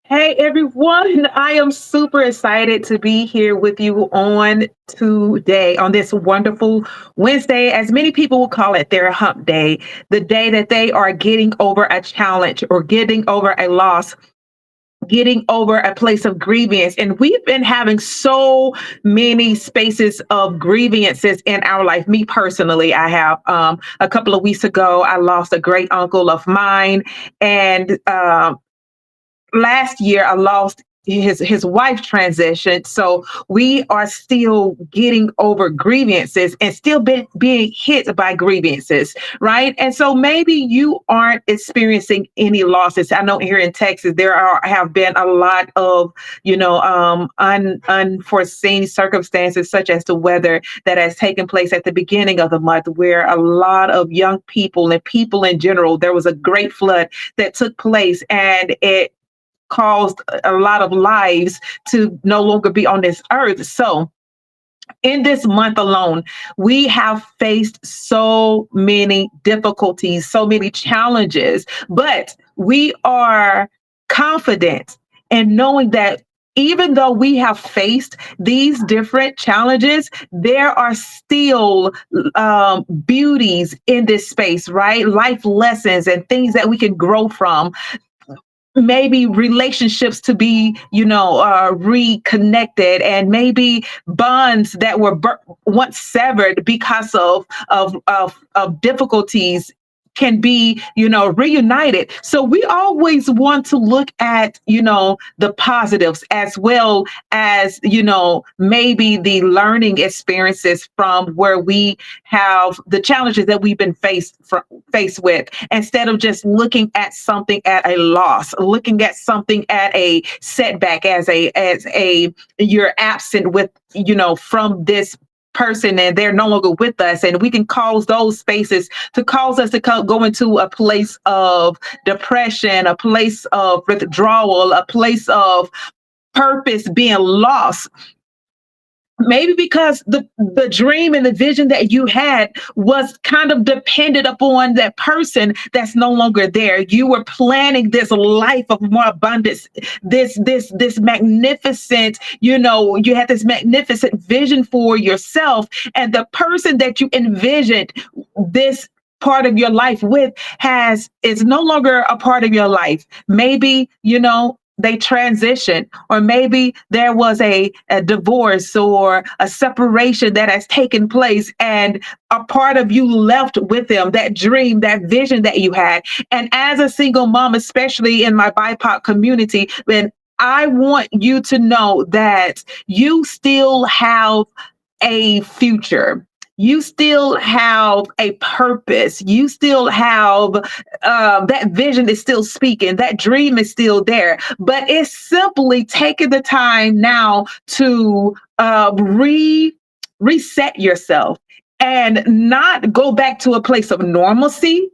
Hey everyone, I am super excited to be here with you on today, on this wonderful Wednesday, as many people will call it their hump day, the day that they are getting over a challenge or getting over a loss, getting over a place of grievance. And we've been having so many spaces of grievances in our life. Me personally, I have a couple of weeks ago, I lost a great uncle of mine. And last year I lost his wife transitioned, so we are still getting over grievances and still being hit by grievances, right? And so maybe you aren't experiencing any losses. I know here in Texas there have been a lot of unforeseen circumstances, such as the weather that has taken place at the beginning of the month, where a lot of young people and people in general, there was a great flood that took place, and it caused a lot of lives to no longer be on this earth. So, in this month alone, we have faced so many difficulties, so many challenges, but we are confident in knowing that even though we have faced these different challenges, there are still beauties in this space, right? Life lessons and things that we can grow from, maybe relationships to be reconnected, and maybe bonds that were once severed because of difficulties can be reunited. So we always want to look at the positives, as well as maybe the learning experiences from where we have the challenges that we've been faced with, instead of just looking at something at a loss, looking at something at a setback, as a you're absent with from this person and they're no longer with us, and we can cause those spaces to cause us to go into a place of depression, a place of withdrawal, a place of purpose being lost. Maybe because the dream and the vision that you had was kind of dependent upon that person that's no longer there. You were planning this life of more abundance, this magnificent, you had this magnificent vision for yourself, and the person that you envisioned this part of your life with is no longer a part of your life. Maybe they transition, or maybe there was a divorce or a separation that has taken place, and a part of you left with them, that dream, that vision that you had. And as a single mom, especially in my BIPOC community, then I want you to know that you still have a future. You still have a purpose. You still have that vision is still speaking. That dream is still there. But it's simply taking the time now to reset yourself and not go back to a place of normalcy,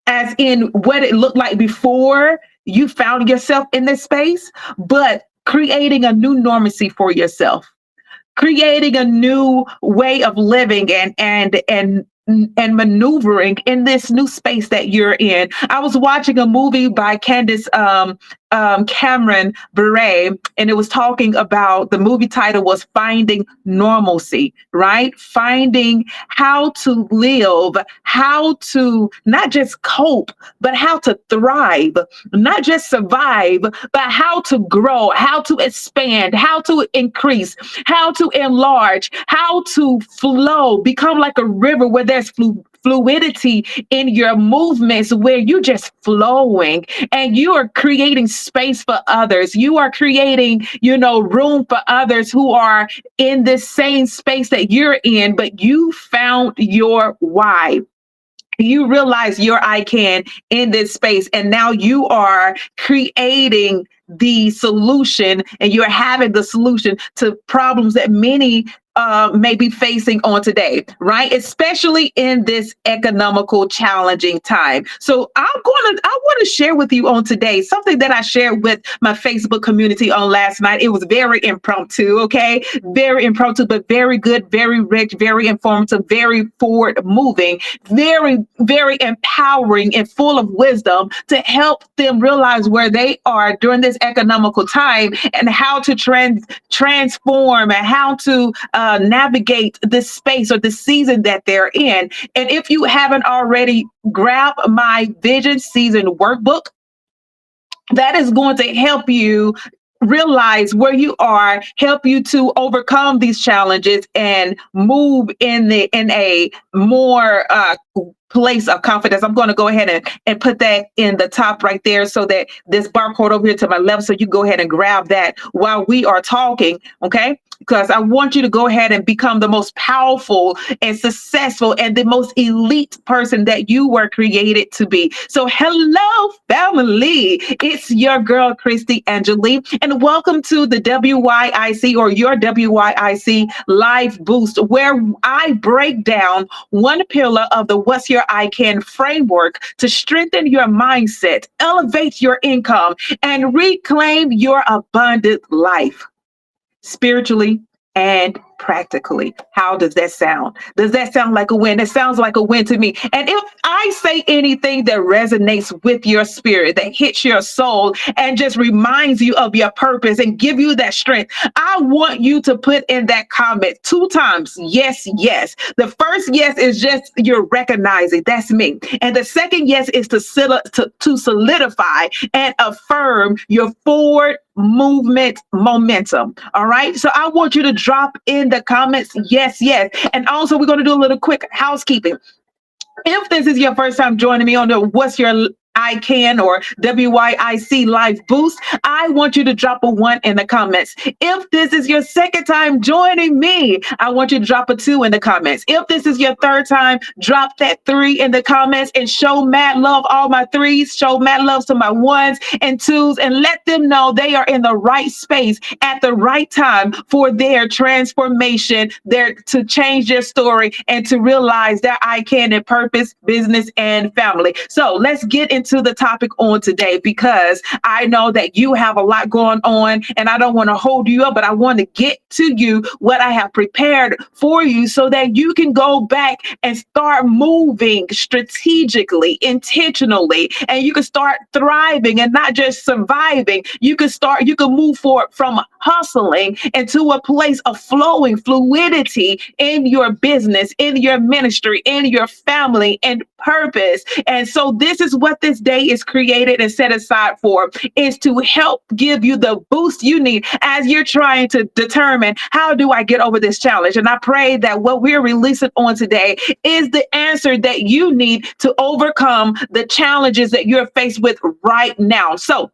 as in what it looked like before you found yourself in this space, but creating a new normalcy for yourself, creating a new way of living and maneuvering in this new space that you're in. I was watching a movie by Candace Cameron Bure, and it was talking about, the movie title was Finding Normalcy, right? Finding how to live, how to not just cope, but how to thrive, not just survive, but how to grow, how to expand, how to increase, how to enlarge, how to flow, become like a river where there's fluidity in your movements, where you're just flowing and you are creating space for others. You are creating, room for others who are in this same space that you're in, but you found your why. You realize your I can in this space, and now you are creating the solution, and you're having the solution to problems that many may be facing on today, right? Especially in this economical challenging time. So I want to share with you on today something that I shared with my Facebook community on last night. It was very impromptu, okay? Very impromptu, but very good, very rich, very informative, very forward moving, very, very empowering and full of wisdom to help them realize where they are during this economical time and how to transform and how to navigate this space or the season that they're in. And if you haven't already, grab my Vision Season workbook. That is going to help you realize where you are, help you to overcome these challenges and move in a more place of confidence. I'm going to go ahead and put that in the top right there so that this barcode over here to my left, so you go ahead and grab that while we are talking, okay? Because I want you to go ahead and become the most powerful and successful and the most elite person that you were created to be. So hello, family. It's your girl, Kristy Angelee, and welcome to the WYIC or your WYIC Live Boost, where I break down one pillar of the What's Your I Can framework to strengthen your mindset, elevate your income, and reclaim your abundant life, spiritually and practically. How does that sound? Does that sound like a win? It sounds like a win to me. And if I say anything that resonates with your spirit, that hits your soul and just reminds you of your purpose and give you that strength, I want you to put in that comment 2 times. Yes, yes. The first yes is just you're recognizing that's me. And the second yes is to solidify and affirm your forward movement momentum. All right. So I want you to drop in the comments. Yes, yes. And also we're going to do a little quick housekeeping. If this is your first time joining me on the What's Your I Can or WYIC Live Boost, I want you to drop a 1 in the comments. If this is your second time joining me, I want you to drop a 2 in the comments. If this is your third time, drop that 3 in the comments and show mad love, all my 3s, show mad love to my 1s and 2s, and let them know they are in the right space at the right time for their transformation, to change their story and to realize that I can in purpose, business, and family. So let's get into the topic on today, because I know that you have a lot going on and I don't want to hold you up, but I want to get to you what I have prepared for you so that you can go back and start moving strategically, intentionally, and you can start thriving and not just surviving. You can move forward from hustling into a place of flowing fluidity in your business, in your ministry, in your family, and purpose. And so this is what this day is created and set aside for, is to help give you the boost you need as you're trying to determine, how do I get over this challenge? And I pray that what we're releasing on today is the answer that you need to overcome the challenges that you're faced with right now. So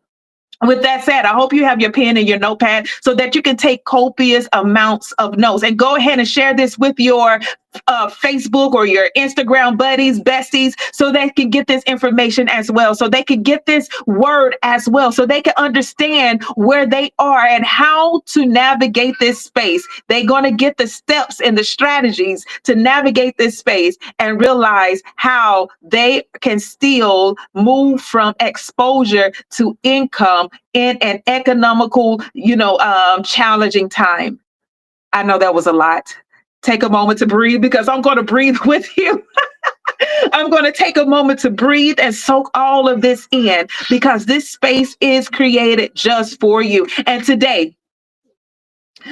with that said, I hope you have your pen and your notepad so that you can take copious amounts of notes, and go ahead and share this with your Facebook or your Instagram buddies, besties, so they can get this information as well, so they can get this word as well, so they can understand where they are and how to navigate this space. They're going to get the steps and the strategies to navigate this space and realize how they can still move from exposure to income in an economical, challenging time. I know that was a lot. Take a moment to breathe, because I'm going to breathe with you. I'm going to take a moment to breathe and soak all of this in, because this space is created just for you. And today,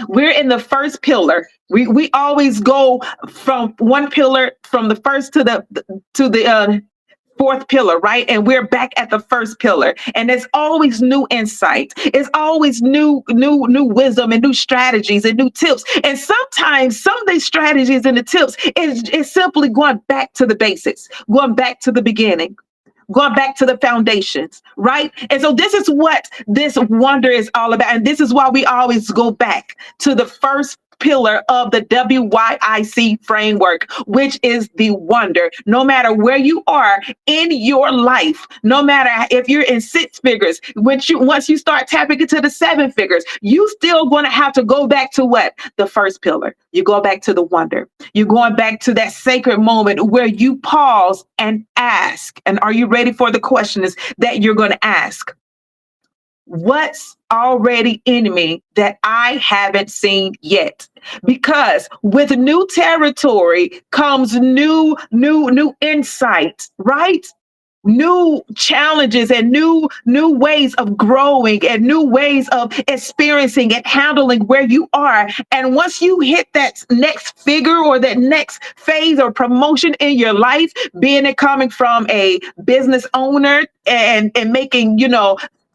we're in the first pillar. We always go from one pillar, from the first to the fourth pillar, right? And we're back at the first pillar. And there's always new insight. It's always new wisdom and new strategies and new tips. And sometimes some of these strategies and the tips is simply going back to the basics, going back to the beginning, going back to the foundations, right? And so this is what this wonder is all about. And this is why we always go back to the first pillar of the WYIC framework, which is the wonder. No matter where you are in your life, no matter if you're in six figures, once you start tapping into the seven figures, you still going to have to go back to what? The first pillar. You go back to the wonder. You're going back to that sacred moment where you pause and ask. And are you ready for the questions that you're going to ask? What's already in me that I haven't seen yet? Because with new territory comes new insight, right? New challenges and new ways of growing and new ways of experiencing and handling where you are. And once you hit that next figure or that next phase or promotion in your life, being it coming from a business owner and making,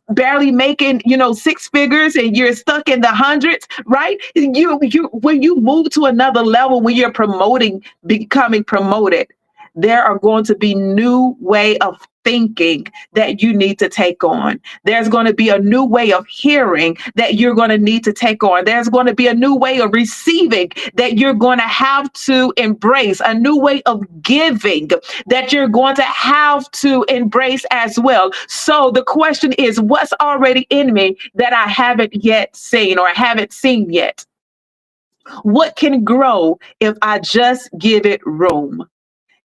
barely making, six figures, and you're stuck in the hundreds, right? You when you move to another level, when you're becoming promoted, there are going to be new way of thinking that you need to take on. There's going to be a new way of hearing that you're going to need to take on. There's going to be a new way of receiving that you're going to have to embrace, a new way of giving that you're going to have to embrace as well. So the question is, what's already in me that I haven't yet seen or haven't seen yet? What can grow if I just give it room?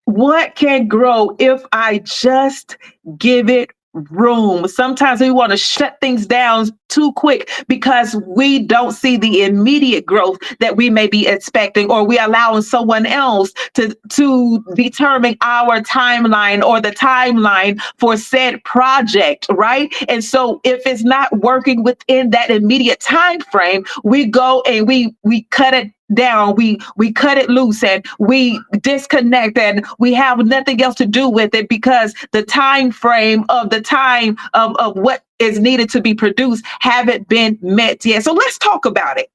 What can grow if I just give it room? Sometimes we want to shut things down too quick because we don't see the immediate growth that we may be expecting, or we allowing someone else to determine our timeline or the timeline for said project, right? And so if it's not working within that immediate time frame, we go and we cut it down, we cut it loose, and we disconnect, and we have nothing else to do with it because the time frame of what is needed to be produced haven't been met yet. So let's talk about it.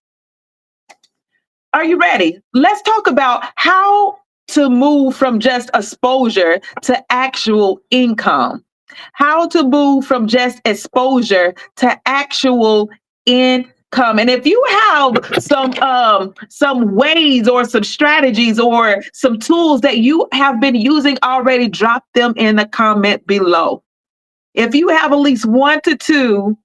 Are you ready? Let's talk about how to move from just exposure to actual income. How to move from just exposure to actual income. And if you have some ways or some strategies or some tools that you have been using already, drop them in the comment below. If you have at least 1 to 2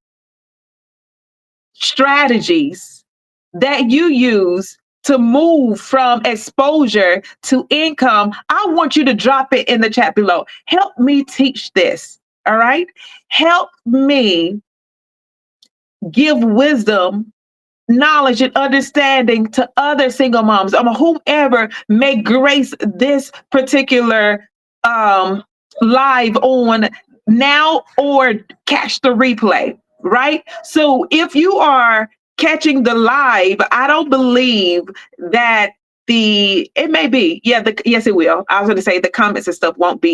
strategies that you use to move from exposure to income, I want you to drop it in the chat below. Help me teach this. All right. Help me give wisdom, knowledge, and understanding to other single moms, whomever may grace this particular live on now or catch the replay, right? So if you are catching the live, I don't believe that it may be, yes, it will. I was going to say the comments and stuff won't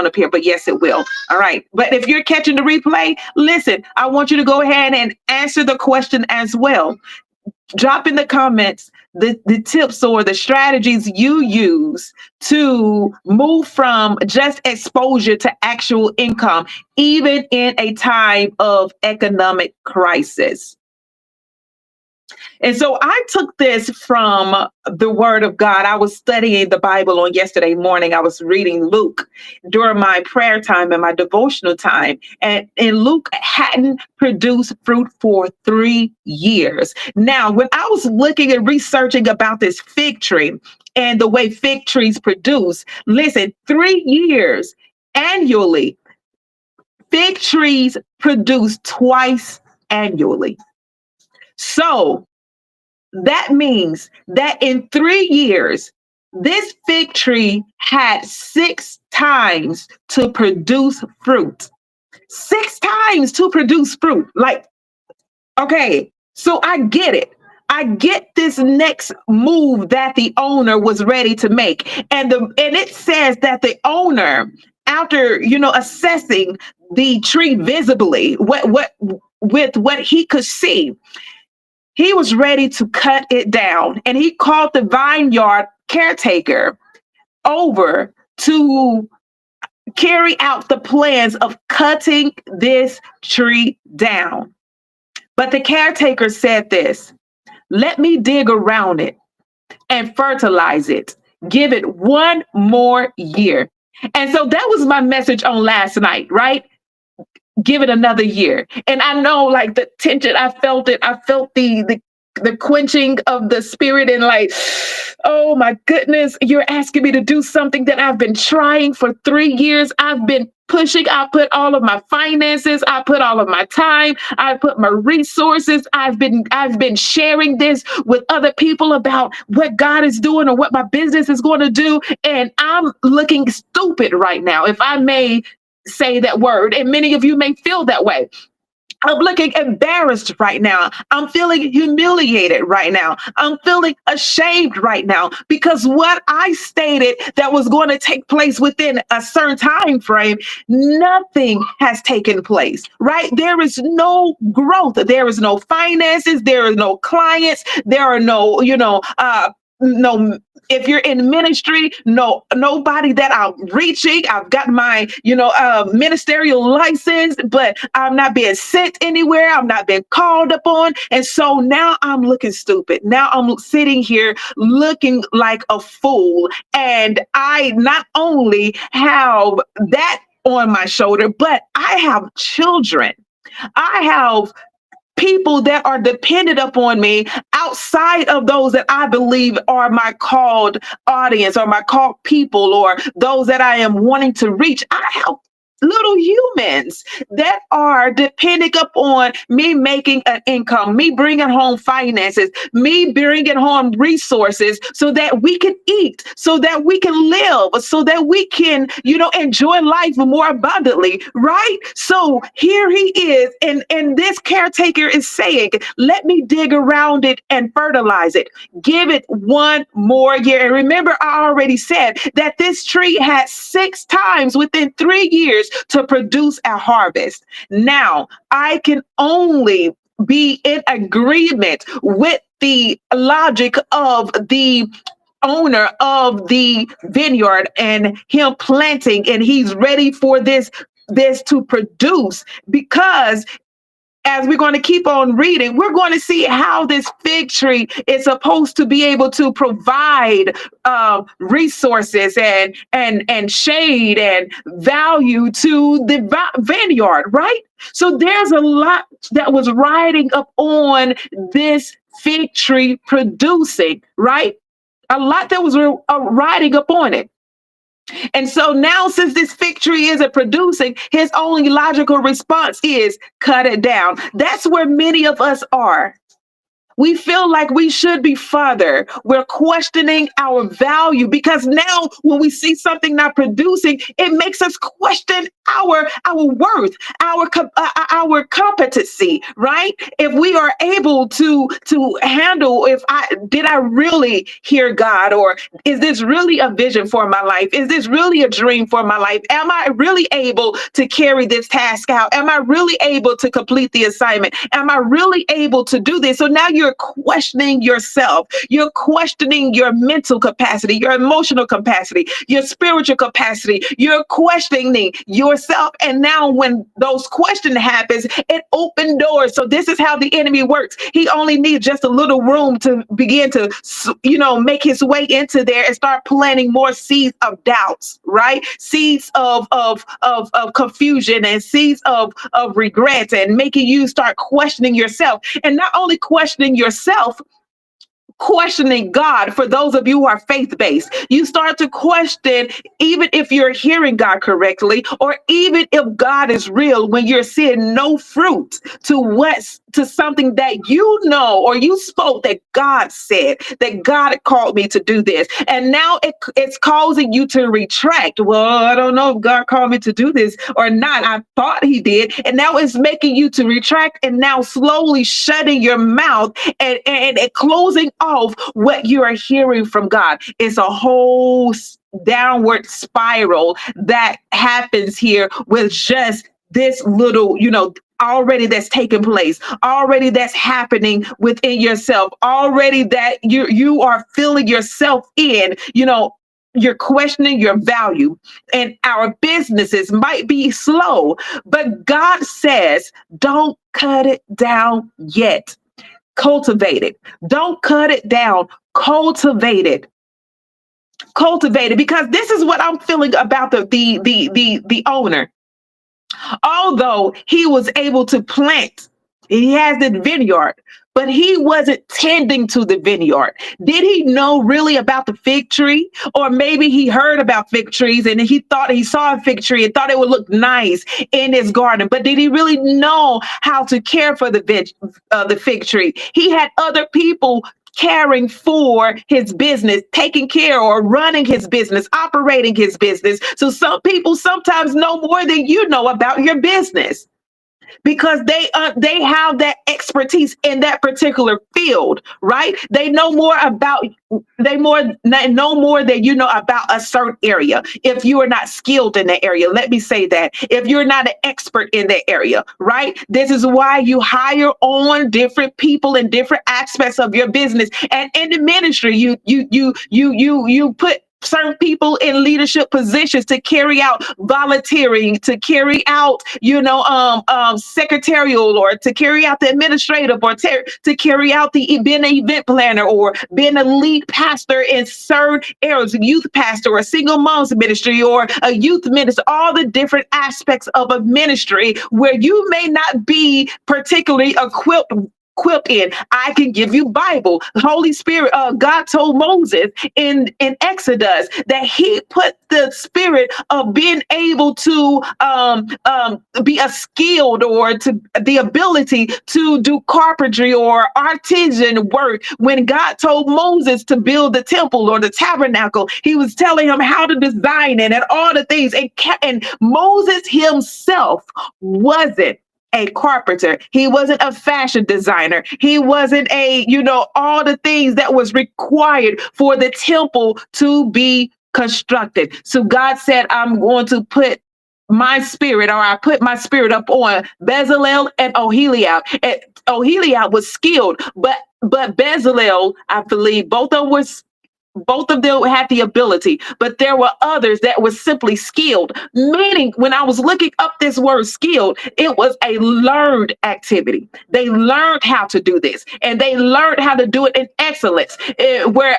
appear, but yes, it will. All right. But if you're catching the replay, listen, I want you to go ahead and answer the question as well. Drop in the comments the tips or the strategies you use to move from just exposure to actual income, even in a time of economic crisis. And so I took this from the Word of God. I was studying the Bible on yesterday morning. I was reading Luke during my prayer time and my devotional time. And Luke hadn't produced fruit for 3 years. Now, when I was looking and researching about this fig tree and the way fig trees produce, listen, 3 years annually, fig trees produce twice annually. So that means that in 3 years, this fig tree had 6 times to produce fruit. 6 times to produce fruit. Like, okay, so I get it. I get this next move that the owner was ready to make. And it says that the owner, after, assessing the tree visibly, with what he could see, he was ready to cut it down, and he called the vineyard caretaker over to carry out the plans of cutting this tree down. But the caretaker said this: Let me dig around it and fertilize it. Give it one more year. And so that was my message on last night, right? Give it another year. And I know like the tension, I felt it. I felt the quenching of the spirit and like, oh my goodness, you're asking me to do something that I've been trying for 3 years. I've been pushing. I put all of my finances, I put all of my time, I put my resources. I've been sharing this with other people about what God is doing or what my business is going to do. And I'm looking stupid right now, if I may say that word. And many of you may feel that way. I'm looking embarrassed right now. I'm feeling humiliated right now. I'm feeling ashamed right now because what I stated that was going to take place within a certain time frame, nothing has taken place, right? There is no growth. There is no finances. There are no clients. There are no, no, if you're in ministry, nobody that I'm reaching. I've got my, ministerial license, but I'm not being sent anywhere. I'm not being called upon. And so now I'm looking stupid. Now I'm sitting here looking like a fool. And I not only have that on my shoulder, but I have children. I have people that are dependent upon me outside of those that I believe are my called audience or my called people or those that I am wanting to reach. I have little humans that are depending upon me making an income, me bringing home finances, me bringing home resources so that we can eat, so that we can live, so that we can, enjoy life more abundantly, right? So here he is, and this caretaker is saying, let me dig around it and fertilize it. Give it one more year. And remember, I already said that this tree had 6 times within 3 years to produce a harvest. Now, I can only be in agreement with the logic of the owner of the vineyard and him planting, and he's ready for this to produce, because as we're going to keep on reading, we're going to see how this fig tree is supposed to be able to provide resources and shade and value to the vineyard, right? So there's a lot that was riding up on this fig tree producing, right? A lot that was riding up on it. And so now, since this fig tree isn't producing, his only logical response is cut it down. That's where many of us are. We feel like we should be further. We're questioning our value because now when we see something not producing, it makes us question our worth, our competency, right? If we are able to handle, did I really hear God, or is this really a vision for my life? Is this really a dream for my life? Am I really able to carry this task out? Am I really able to complete the assignment? Am I really able to do this? So now you're questioning yourself. You're questioning your mental capacity, your emotional capacity, your spiritual capacity. You're questioning yourself. And now when those questions happens, it opens doors. So this is how the enemy works. He only needs just a little room to begin to, make his way into there and start planting more seeds of doubts, right? Seeds of confusion and seeds of regret, and making you start questioning yourself. And not only questioning yourself, questioning God. For those of you who are faith-based, you start to question even if you're hearing God correctly, or even if God is real, when you're seeing no fruit to something that or you spoke that God said, that God called me to do this. And now it's causing you to retract. Well, I don't know if God called me to do this or not. I thought he did. And now it's making you to retract, and now slowly shutting your mouth and closing off what you are hearing from God. It's a whole downward spiral that happens here with just this little, already that's taking place, already that's happening within yourself, already that you are filling yourself in, you're questioning your value. And our businesses might be slow, but God says, don't cut it down yet. Cultivate it. Don't cut it down. Cultivate it. Cultivate it, because this is what I'm feeling about the owner. Although he was able to plant, he has the vineyard, but he wasn't tending to the vineyard. Did he know really about the fig tree? Or maybe he heard about fig trees and he thought he saw a fig tree and thought it would look nice in his garden. But did he really know how to care for the fig tree? He had other people caring for his business, taking care or running his business, operating his business. So some people sometimes know more than you know about your business, because they have that expertise in that particular field, right? They know more than you know about a certain area. If you are not skilled in that area, let me say that. If you're not an expert in that area, right? This is why you hire on different people in different aspects of your business. And in the ministry, you put certain people in leadership positions to carry out volunteering, to carry out, secretarial, or to carry out the administrative, or to carry out being an event planner, or being a lead pastor in certain areas, a youth pastor, or a single moms ministry, or a youth minister, all the different aspects of a ministry where you may not be particularly equipped in. I can give you Bible. Holy Spirit, God told Moses in Exodus that he put the spirit of being able to be a skilled, or to the ability to do carpentry or artisan work. When God told Moses to build the temple or the tabernacle, he was telling him how to design it and all the things. And Moses himself wasn't a carpenter. He wasn't a fashion designer. He wasn't all the things that was required for the temple to be constructed. So God said, I'm going to put my spirit, or I put my spirit up on Bezalel and Oholiab. And Oholiab was skilled, but Bezalel, I believe both of them had the ability, but there were others that were simply skilled. Meaning, when I was looking up this word skilled, it was a learned activity. They learned how to do this, and they learned how to do it in excellence. Where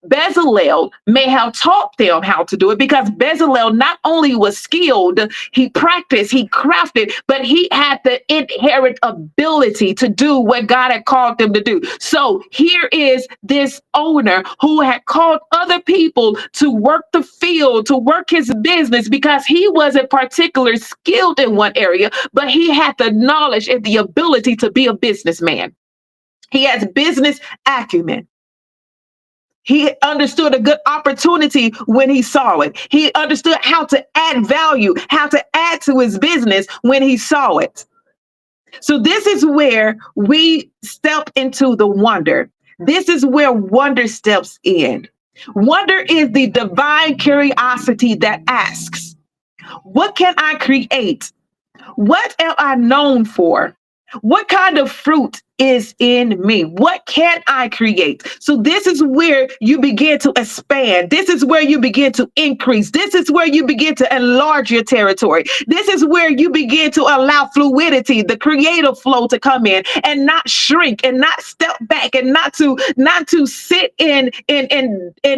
Bezalel may have taught them how to do it, because Bezalel not only was skilled, he practiced, he crafted, but he had the inherent ability to do what God had called them to do. So here is this owner who had called other people to work the field, to work his business, because he wasn't particularly skilled in one area, but he had the knowledge and the ability to be a businessman. He has business acumen. He understood a good opportunity when he saw it. He understood how to add value, how to add to his business when he saw it. So this is where we step into the wonder. This is where wonder steps in. Wonder is the divine curiosity that asks, what can I create? What am I known for? What kind of fruit is in me? What can I create? So this is where you begin to expand. This is where you begin to increase. This is where you begin to enlarge your territory. This is where you begin to allow fluidity, the creative flow, to come in, and not shrink, and not step back, and not to sit in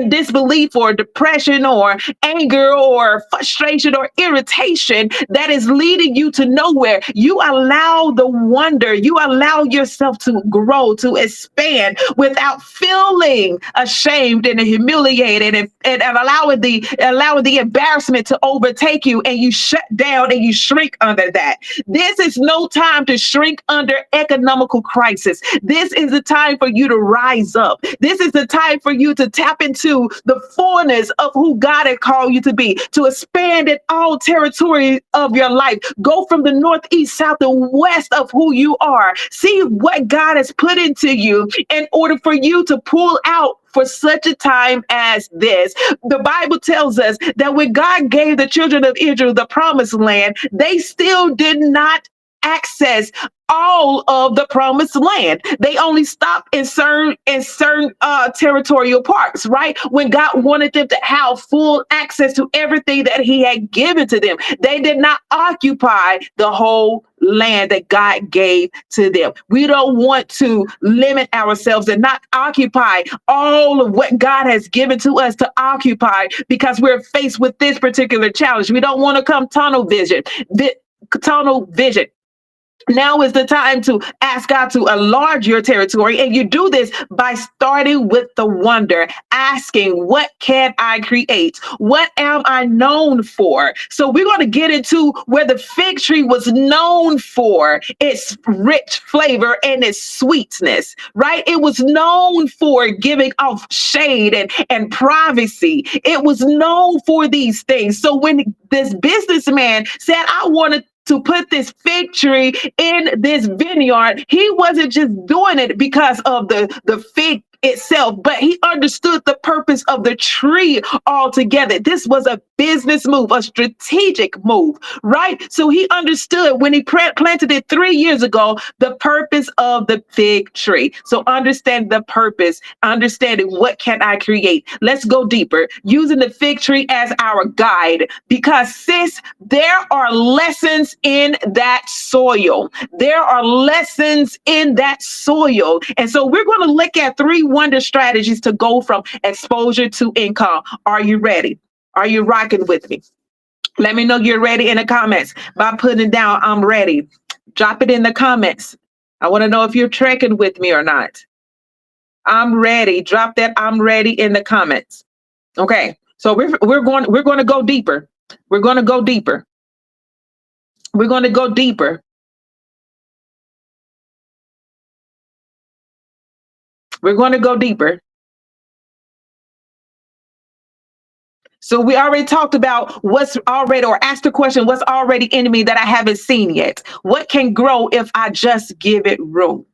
disbelief or depression or anger or frustration or irritation that is leading you to nowhere. You allow the wonder, you allow yourself to grow, to expand without feeling ashamed and humiliated, and allowing the embarrassment to overtake you, and you shut down and you shrink under that. This is no time to shrink under economical crisis. This is the time for you to rise up. This is the time for you to tap into the fullness of who God had called you to be, to expand in all territories of your life. Go from the north, east, south, and west of who you are. See what God has put into you in order for you to pull out for such a time as this. The Bible tells us that when God gave the children of Israel the promised land, they still did not access all of the promised land. They only stopped in certain territorial parts, right? When God wanted them to have full access to everything that he had given to them. They did not occupy the whole land that God gave to them. We don't want to limit ourselves and not occupy all of what God has given to us to occupy because we're faced with this particular challenge. We don't want to come tunnel vision. Tunnel vision. Now is the time to ask God to enlarge your territory. And you do this by starting with the wonder, asking, what can I create? What am I known for? So we're going to get into where the fig tree was known for its rich flavor and its sweetness, right? It was known for giving off shade and privacy. It was known for these things. So when this businessman said, I wanted to put this fig tree in this vineyard, he wasn't just doing it because of the fig itself, but he understood the purpose of the tree altogether. This was a business move, a strategic move, right? So he understood when he planted it 3 years ago, the purpose of the fig tree. So understand the purpose, understanding what can I create. Let's go deeper, using the fig tree as our guide, because sis, there are lessons in that soil. There are lessons in that soil. And so we're going to look at 3 wonder strategies to go from exposure to income. Are you ready? Are you rocking with me? Let me know you're ready in the comments by putting down, I'm ready. Drop it in the comments. I want to know if you're trekking with me or not. I'm ready. Drop that I'm ready in the comments. Okay. So we're going to go deeper. We're going to go deeper. We're going to go deeper. We're going to go deeper. So we already talked about what's already, or asked the question, what's already in me that I haven't seen yet? What can grow if I just give it room?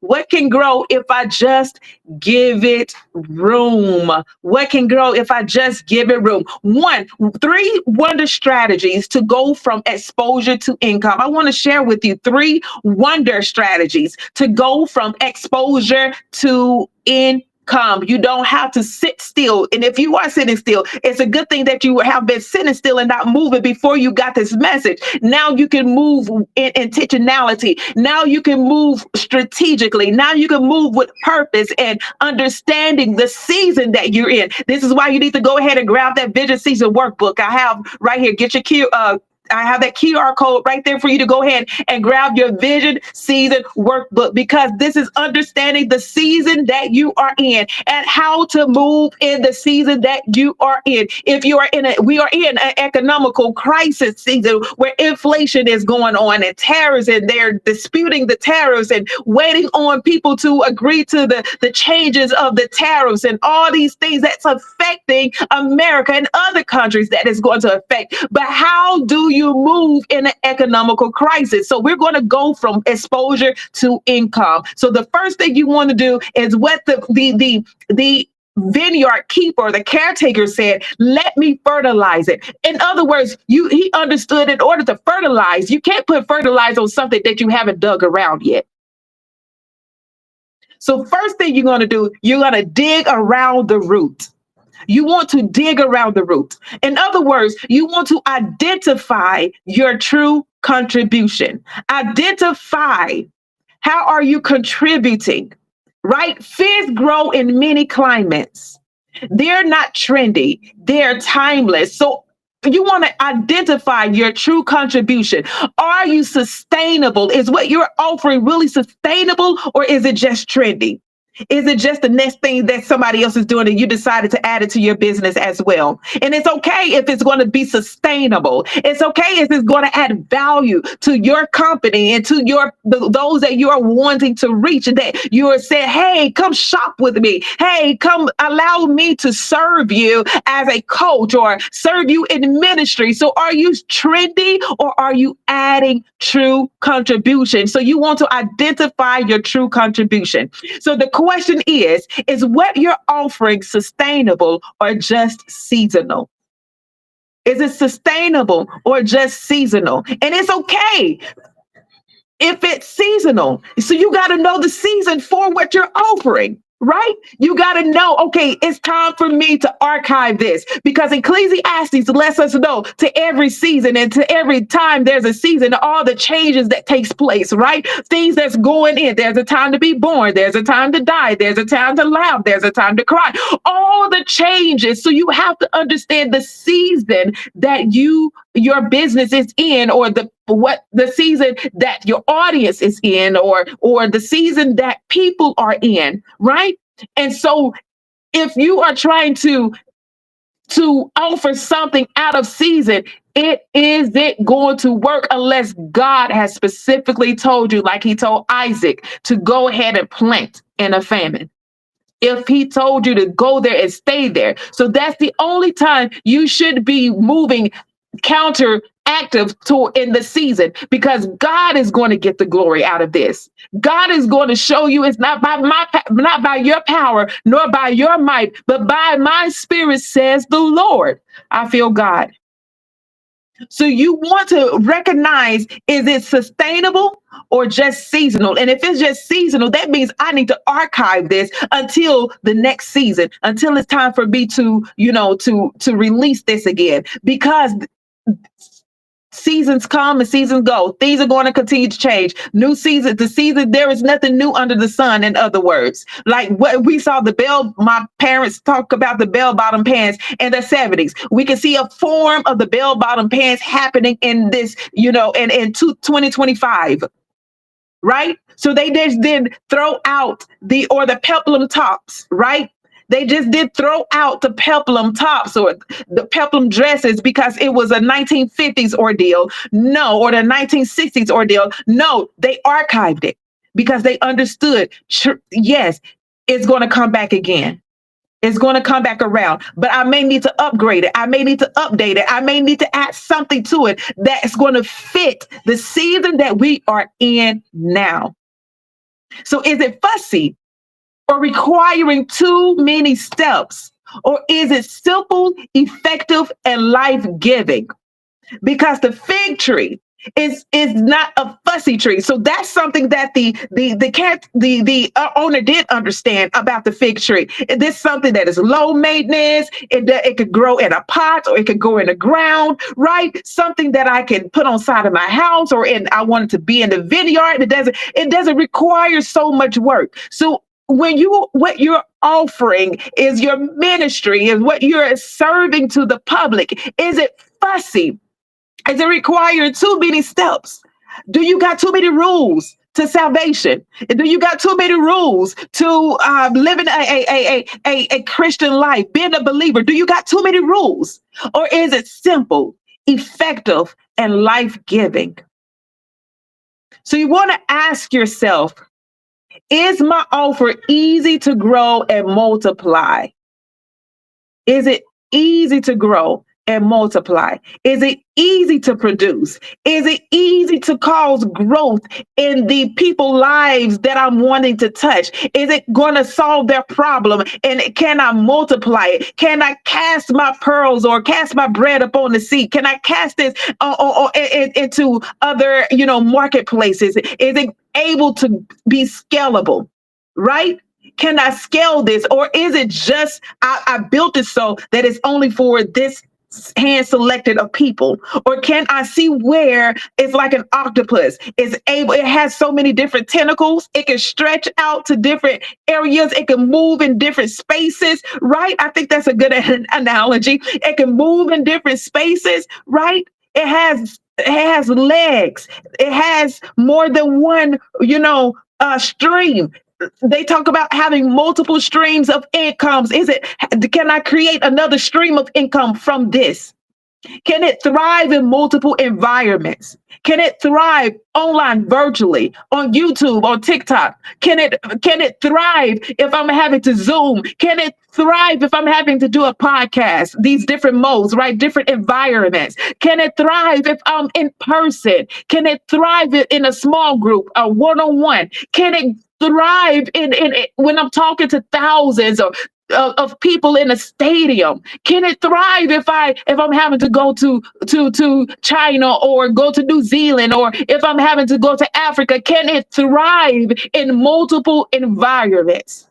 What can grow if I just give it room? What can grow if I just give it room? 3 wonder strategies to go from exposure to income. I want to share with you 3 wonder strategies to go from exposure to income. You don't have to sit still. And if you are sitting still, it's a good thing that you have been sitting still and not moving before you got this message. Now you can move in intentionality. Now you can move strategically. Now you can move with purpose and understanding the season that you're in. This is why you need to go ahead and grab that vision season workbook I have right here. Get your I have that QR code right there for you to go ahead and grab your vision season workbook, because this is understanding the season that you are in and how to move in the season that you are in. If you are we are in an economical crisis season where inflation is going on and tariffs, and they're disputing the tariffs and waiting on people to agree to the changes of the tariffs and all these things that's affecting America and other countries that is going to affect. But how do you move in an economical crisis? So we're going to go from exposure to income. So the first thing you want to do is what the vineyard keeper, the caretaker, said, let me fertilize it. In other words, he understood in order to fertilize, you can't put fertilizer on something that you haven't dug around yet. So first thing you're going to do, you're going to dig around the root. You want to dig around the root. In other words, you want to identify your true contribution. Identify, how are you contributing, right? Figs grow in many climates. They're not trendy. They're timeless. So you want to identify your true contribution. Are you sustainable? Is what you're offering really sustainable, or is it just trendy? Is it just the next thing that somebody else is doing and you decided to add it to your business as well? And it's okay if it's going to be sustainable. It's okay if it's going to add value to your company and to those that you are wanting to reach, and that you are saying, hey, come shop with me. Hey, come allow me to serve you as a coach or serve you in ministry. So are you trendy, or are you adding true contribution? So you want to identify your true contribution. So the question is what you're offering sustainable or just seasonal? Is it sustainable or just seasonal? And it's okay. if it's seasonal. So you got to know the season for what you're offering. Right? You got to know, okay, it's time for me to archive this, because Ecclesiastes lets us know to every season and to every time there's a season, all the changes that takes place, right? Things that's going in. There's a time to be born. There's a time to die. There's a time to laugh. There's a time to cry. All the changes. So you have to understand the season that your business is in, or the season that your audience is in, or the season that people are in, right? And so if you are trying to offer something out of season, it isn't going to work unless God has specifically told you, like he told Isaac, to go ahead and plant in a famine. If he told you to go there and stay there. So that's the only time you should be moving counteractive to in the season, because God is going to get the glory out of this. God is going to show you it's not by your power nor by your might, but by my spirit, says the Lord. I feel God. So you want to recognize, is it sustainable or just seasonal? And if it's just seasonal, that means I need to archive this until the next season, until it's time for me to, to release this again, because seasons come and seasons go. Things are going to continue to change. New season, the season, there is nothing new under the sun, in other words. Like what we saw my parents talk about the bell-bottom pants in the 70s. We can see a form of the bell-bottom pants happening in this, in 2025. Right? So they just did throw out the peplum tops, right? They just did throw out the peplum tops or the peplum dresses because it was a 1950s ordeal. No, or the 1960s ordeal. No, they archived it because they understood, yes, it's going to come back again. It's going to come back around, but I may need to upgrade it. I may need to update it. I may need to add something to it that's going to fit the season that we are in now. So is it fussy or requiring too many steps? Or is it simple, effective, and life-giving? Because the fig tree is not a fussy tree. So that's something that the owner did understand about the fig tree. This is something that is low maintenance. It could grow in a pot, or it could go in the ground, right? Something that I can put on side of my house, or I want it to be in the vineyard. It doesn't require so much work. So what you're offering is your ministry, is what you're serving to the public. Is it fussy? Is it requiring too many steps? Do you got too many rules to salvation? Do you got too many rules to living a Christian life, being a believer? Do you got too many rules? Or is it simple, effective, and life-giving? So you want to ask yourself, is my offer easy to grow and multiply? Is it easy to grow and multiply? Is it easy to produce? Is it easy to cause growth in the people's lives that I'm wanting to touch? Is it going to solve their problem? And can I multiply it? Can I cast my pearls or cast my bread upon the sea? Can I cast this into other, marketplaces? Is it able to be scalable? Right? Can I scale this? Or is it just, I built it so that it's only for this hand selected of people? Or can I see where it's like an octopus? It has so many different tentacles. It can stretch out to different areas. It can move in different spaces, right? I think that's a good analogy. It can move in different spaces, right? It has legs. It has more than one, stream. They talk about having multiple streams of incomes. Can I create another stream of income from this? Can it thrive in multiple environments? Can it thrive online, virtually, on YouTube, on TikTok? Can it thrive if I'm having to Zoom? Can it thrive if I'm having to do a podcast? These different modes, right? Different environments. Can it thrive if I'm in person? Can it thrive in a small group, a one-on-one? Can it thrive in when I'm talking to thousands or of people in a stadium? Can it thrive if I'm having to go to China or go to New Zealand, or if I'm having to go to Africa? Can it thrive in multiple environments?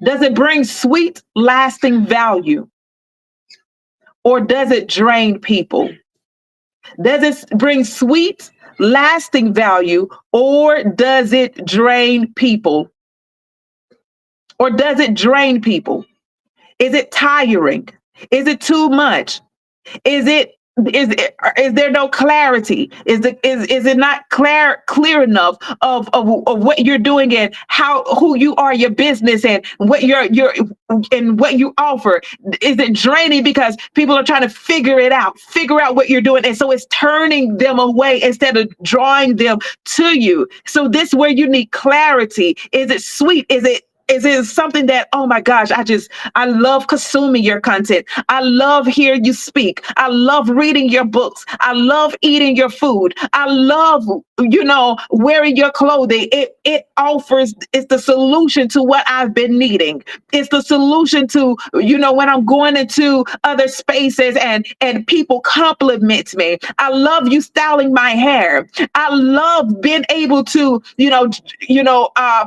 Does it bring sweet, lasting value, or does it drain people? Does it bring sweet, lasting value, or does it drain people? Or does it drain people? Is it tiring? Is it too much? Is there no clarity? Is it not clear enough of what you're doing and who you are, your business, and what and what you offer? Is it draining because people are trying to figure out what you're doing, and so it's turning them away instead of drawing them to you? So this is where you need clarity. Is it sweet? Is it something that, oh my gosh, I love consuming your content. I love hearing you speak. I love reading your books. I love eating your food. I love, wearing your clothing. It's the solution to what I've been needing. It's the solution to, when I'm going into other spaces and people compliment me. I love you styling my hair. I love being able to,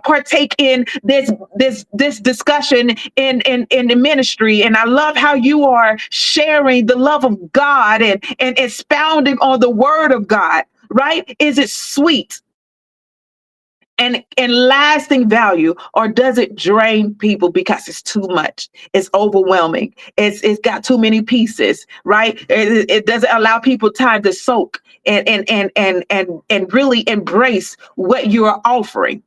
partake in this discussion in the ministry. And I love how you are sharing the love of God and expounding on the word of God, right? Is it sweet and lasting value, or does it drain people because it's too much? It's overwhelming. It's got too many pieces, right? It doesn't allow people time to soak and really embrace what you are offering.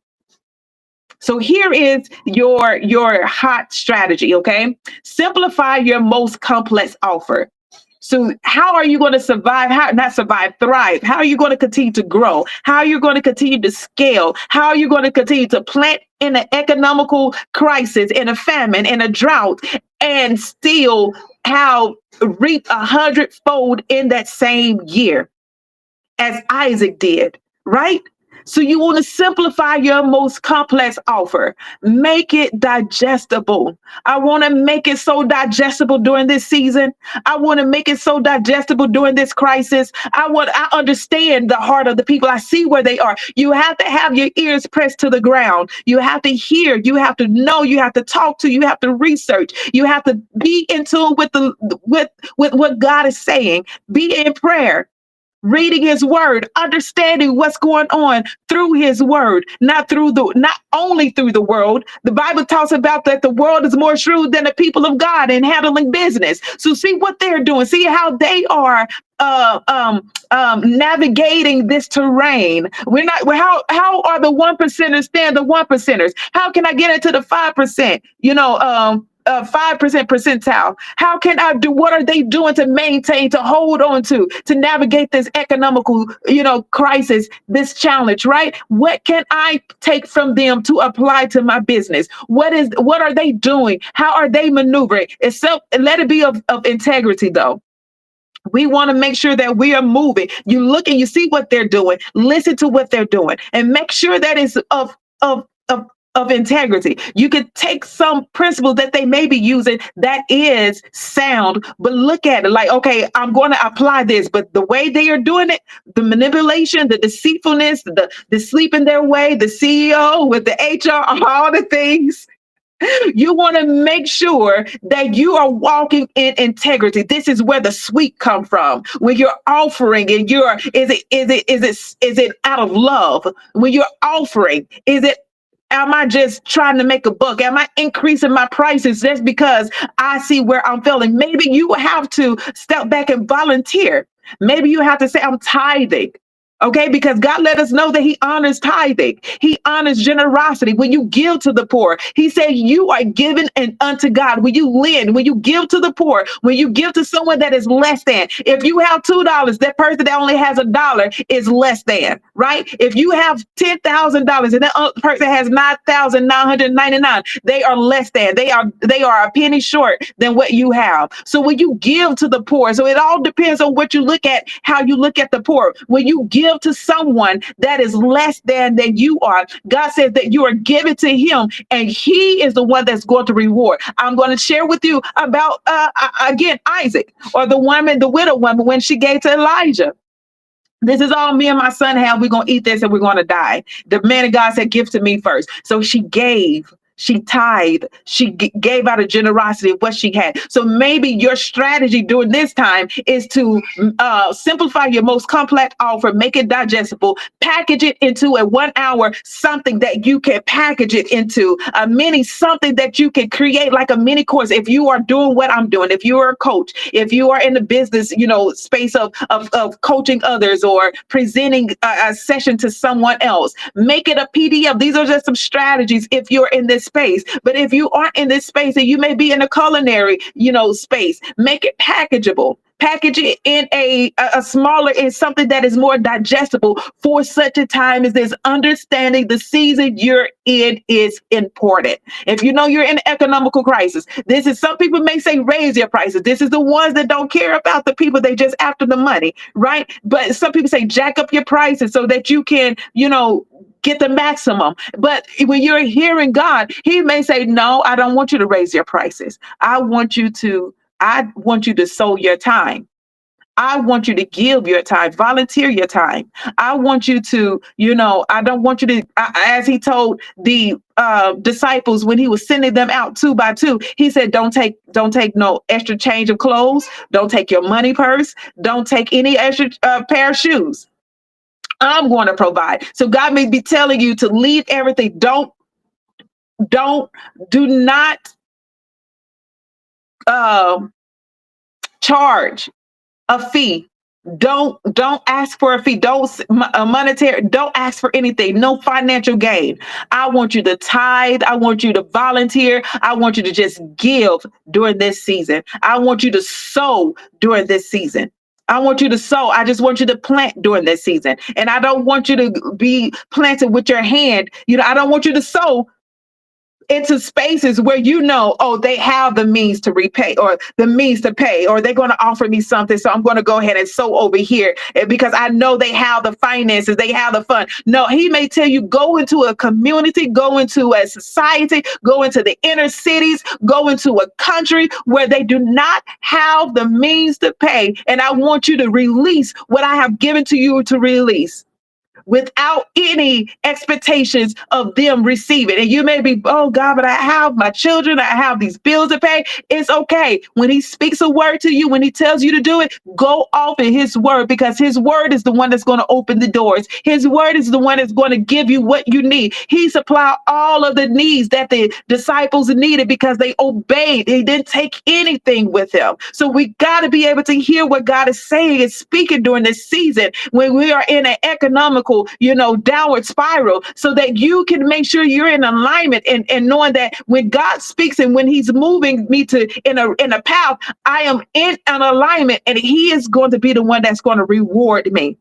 So here is your hot strategy, okay? Simplify your most complex offer. So how are you going to survive? Thrive. How are you going to continue to grow? How are you going to continue to scale? How are you going to continue to plant in an economical crisis, in a famine, in a drought, and still reap 100-fold in that same year, as Isaac did, right? So you want to simplify your most complex offer. Make it digestible. I want to make it so digestible during this season. I want to make it so digestible during this crisis. I understand the heart of the people. I see where they are. You have to have your ears pressed to the ground. You have to hear. You have to know. You have to talk to. You have to research. You have to be in tune with what God is saying. Be in prayer. Reading his word, understanding what's going on through his word, not only through the world. The Bible talks about that the world is more shrewd than the people of God in handling business. So see what they're doing. See how they are navigating this terrain. How are the 1%ers stand the 1%ers? How can I get into the 5%? 5% percentile. How can I do? What are they doing to maintain, to hold on to navigate this economical, crisis, this challenge, right? What can I take from them to apply to my business? What are they doing? How are they maneuvering? Let it be of integrity, though. We want to make sure that we are moving. You look and you see what they're doing, listen to what they're doing, and make sure that is of integrity. You could take some principle that they may be using that is sound, but look at it like, okay, I'm going to apply this, but the way they are doing it, the manipulation, the deceitfulness, the sleeping their way, the CEO with the HR, all the things. You want to make sure that you are walking in integrity. This is where the sweet come from. When you're offering and is it out of love? When you're offering, am I just trying to make a buck? Am I increasing my prices just because I see where I'm failing? Maybe you have to step back and volunteer. Maybe you have to say, I'm tithing. Okay, because God let us know that he honors tithing. He honors generosity. When you give to the poor, he said you are given unto God. When you lend, when you give to the poor, when you give to someone that is less than. If you have $2, that person that only has $1 is less than, right? If you have $10,000 and that other person has $9,999, they are less than. They are a penny short than what you have. So when you give to the poor, so it all depends on what you look at, how you look at the poor. When you give give to someone that is less than you are, God says that you are giving to him, and he is the one that's going to reward. I'm going to share with you about again Isaac, or the widow woman, when she gave to Elijah. This is all me and my son have. We're going to eat this and we're going to die. The man of God said, give to me first. So she gave. She tithed. She gave out of generosity of what she had. So maybe your strategy during this time is to simplify your most complex offer, make it digestible, package it into a 1 hour something that you can package it into a mini something that you can create like a mini course. If you are doing what I'm doing, if you are a coach, if you are in the business, space of coaching others or presenting a session to someone else, make it a PDF. These are just some strategies if you're in this space. But if you aren't in this space and you may be in a culinary, space, make it packageable. Package it in a smaller, in something that is more digestible for such a time as this. Understanding the season you're in is important. If you know you're in an economical crisis, this is, some people may say raise your prices. This is the ones that don't care about the people. They just after the money, right? But some people say jack up your prices so that you can, get the maximum. But when you're hearing God, he may say, no, I don't want you to raise your prices. I want you to sow your time. I want you to give your time, volunteer your time. I want you to, I don't want you to, as he told the disciples when he was sending them out 2 by 2, he said, don't take no extra change of clothes. Don't take your money purse. Don't take any extra pair of shoes. I'm going to provide. So God may be telling you to leave everything. Do not charge a fee. Don't ask for a fee. Don't ask for anything. No financial gain. I want you to tithe. I want you to volunteer. I want you to just give during this season. I want you to sow during this season. I want you to sow. I just want you to plant during this season. And I don't want you to be planted with your hand. I don't want you to sow into spaces where they have the means to repay or the means to pay, or they're going to offer me something. So I'm going to go ahead and sow over here because I know they have the finances, they have the fund. No, he may tell you, go into a community, go into a society, go into the inner cities, go into a country where they do not have the means to pay. And I want you to release what I have given to you to release, without any expectations of them receiving. And you may be, oh God, but I have my children, I have these bills to pay. It's okay. When he speaks a word to you, when he tells you to do it, go off in his word, because his word is the one that's going to open the doors. His word is the one that's going to give you what you need. He supplied all of the needs that the disciples needed because they obeyed. They didn't take anything with them. So we got to be able to hear what God is saying and speaking during this season when we are in an economical, downward spiral, so that you can make sure you're in alignment and knowing that when God speaks and when he's moving me to in a path, I am in an alignment and he is going to be the one that's going to reward me.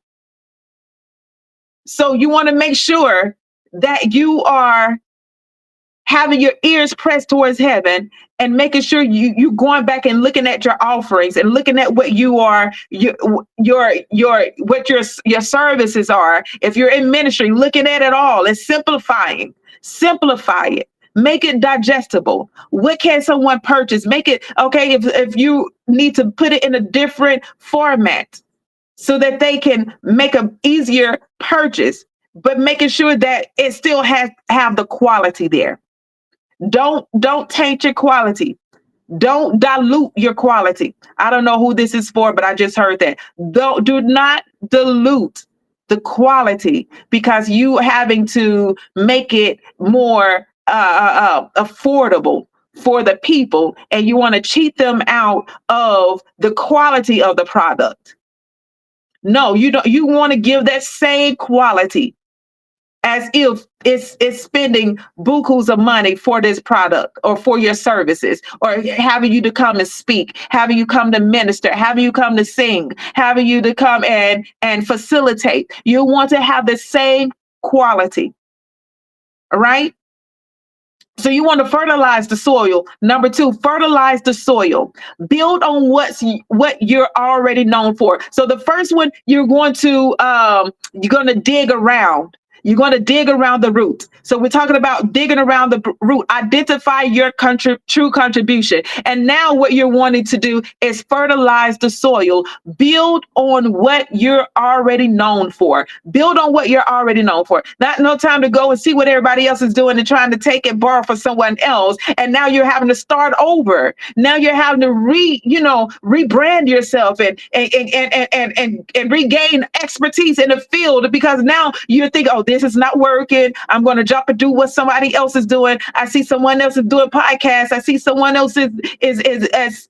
So you want to make sure that you are having your ears pressed towards heaven and making sure you going back and looking at your offerings and looking at what what your services are. If you're in ministry, looking at it all and simplify it. Make it digestible. What can someone purchase? Make it okay. If you need to put it in a different format so that they can make an easier purchase, but making sure that it still have the quality there. Don't taint your quality. Don't dilute your quality. I don't know who this is for, but I just heard that. Do not dilute the quality because you having to make it more affordable for the people, and you want to cheat them out of the quality of the product. No, you don't. You want to give that same quality as if it's spending bukus of money for this product or for your services, or having you to come and speak, having you come to minister, having you come to sing, having you to come and facilitate. You want to have the same quality, right? So you want to fertilize the soil. Number two, fertilize the soil. Build on what you're already known for. So the first one, you're going to dig around. You're going to dig around the root. So we're talking about digging around the root. Identify your true contribution. And now what you're wanting to do is fertilize the soil. Build on what you're already known for. Build on what you're already known for. Not no time to go and see what everybody else is doing and trying to take and borrow from someone else. And now you're having to start over. Now you're having to rebrand yourself and regain expertise in the field, because now you're thinking, oh, this is not working. I'm going to jump and do what somebody else is doing. I see someone else is doing podcasts. I see someone else is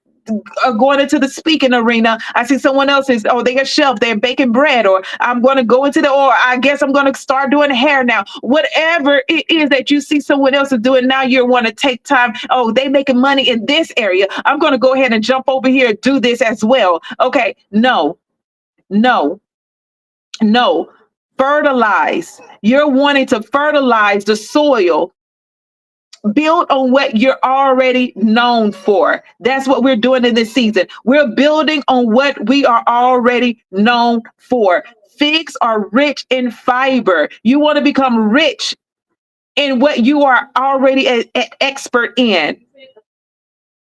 going into the speaking arena. I see someone else is, oh, they got shelf, they're baking bread, or I'm going to go into or I guess I'm going to start doing hair now. Whatever it is that you see someone else is doing now, you want to take time. Oh, they making money in this area. I'm going to go ahead and jump over here and do this as well. Okay, no. Fertilize. You're wanting to fertilize the soil. Build on what you're already known for. That's what we're doing in this season. We're building on what we are already known for. Figs are rich in fiber. You want to become rich in what you are already an expert in.